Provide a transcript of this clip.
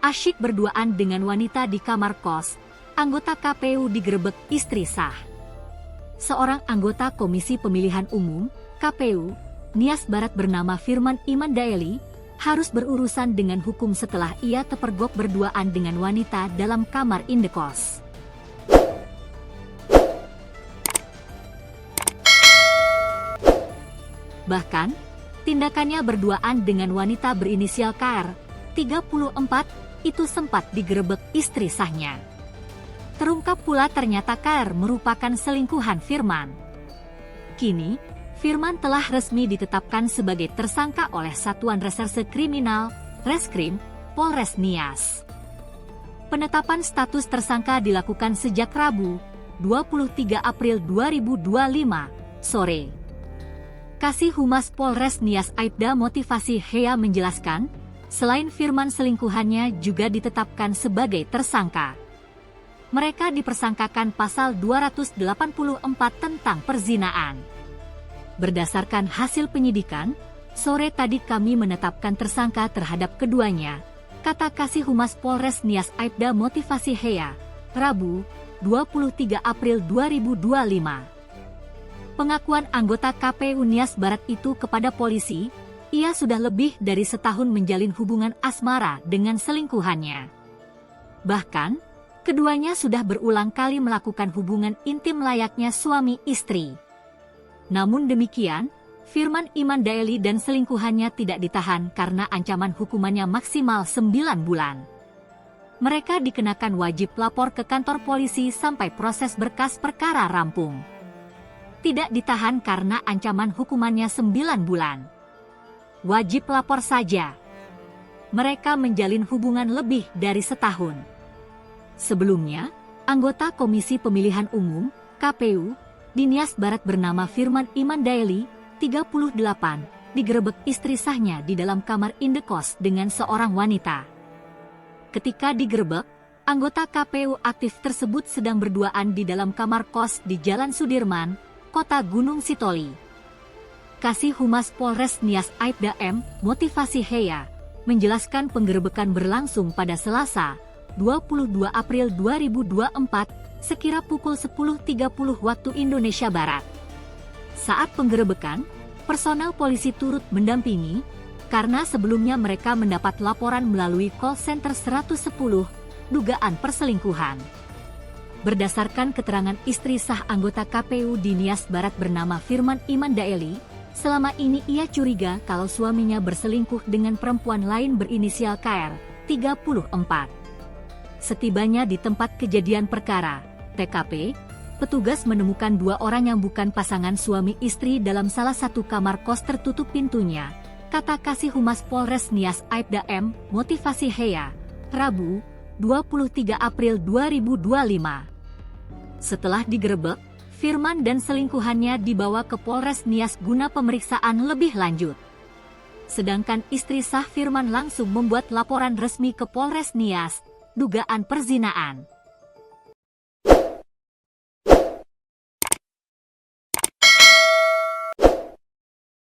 Asyik berduaan dengan wanita di kamar kos, anggota KPU digerebek istri sah. Seorang anggota Komisi Pemilihan Umum, KPU, Nias Barat bernama Firman Iman Daeli, harus berurusan dengan hukum setelah ia terpergok berduaan dengan wanita dalam kamar indekos. Bahkan, tindakannya berduaan dengan wanita berinisial KR, 34, itu sempat digerebek istri sahnya. Terungkap pula ternyata KR merupakan selingkuhan Firman. Kini, Firman telah resmi ditetapkan sebagai tersangka oleh Satuan Reserse Kriminal, Reskrim, Polres Nias. Penetapan status tersangka dilakukan sejak Rabu, 23 April 2025, sore. Kasih Humas Polres Nias Aibda Motivasi Hea menjelaskan, selain Firman selingkuhannya juga ditetapkan sebagai tersangka. Mereka dipersangkakan pasal 284 tentang perzinaan. Berdasarkan hasil penyidikan, sore tadi kami menetapkan tersangka terhadap keduanya, kata Kasih Humas Polres Nias Aibda Motivasi Hea, Rabu, 23 April 2025. Pengakuan anggota KPU Nias Barat itu kepada polisi, ia sudah lebih dari setahun menjalin hubungan asmara dengan selingkuhannya. Bahkan, keduanya sudah berulang kali melakukan hubungan intim layaknya suami istri. Namun demikian, Firman Iman Daeli dan selingkuhannya tidak ditahan karena ancaman hukumannya maksimal 9 bulan. Mereka dikenakan wajib lapor ke kantor polisi sampai proses berkas perkara rampung. Tidak ditahan karena ancaman hukumannya 9 bulan. Wajib lapor saja. Mereka menjalin hubungan lebih dari setahun. Sebelumnya, anggota Komisi Pemilihan Umum, KPU, di Nias Barat bernama Firman Iman Daeli, 38, digerebek istri sahnya di dalam kamar indekos dengan seorang wanita. Ketika digerebek, anggota KPU aktif tersebut sedang berduaan di dalam kamar kos di Jalan Sudirman, Kota Gunung Sitoli. Kasih Humas Polres Nias Aibda M. Motivasi Hea menjelaskan penggerebekan berlangsung pada Selasa, 22 April 2024, sekira pukul 10.30 waktu Indonesia Barat. Saat penggerebekan, personel polisi turut mendampingi, karena sebelumnya mereka mendapat laporan melalui call center 110, dugaan perselingkuhan. Berdasarkan keterangan istri sah anggota KPU di Nias Barat bernama Firman Iman Daeli, selama ini ia curiga kalau suaminya berselingkuh dengan perempuan lain berinisial KR, 34. Setibanya di tempat kejadian perkara, TKP, petugas menemukan dua orang yang bukan pasangan suami istri dalam salah satu kamar kos tertutup pintunya, kata Kasih Humas Polres Nias Aibda M. Motivasi Hea, Rabu, 23 April 2025. Setelah digerebek, Firman dan selingkuhannya dibawa ke Polres Nias guna pemeriksaan lebih lanjut. Sedangkan istri sah Firman langsung membuat laporan resmi ke Polres Nias, dugaan perzinaan.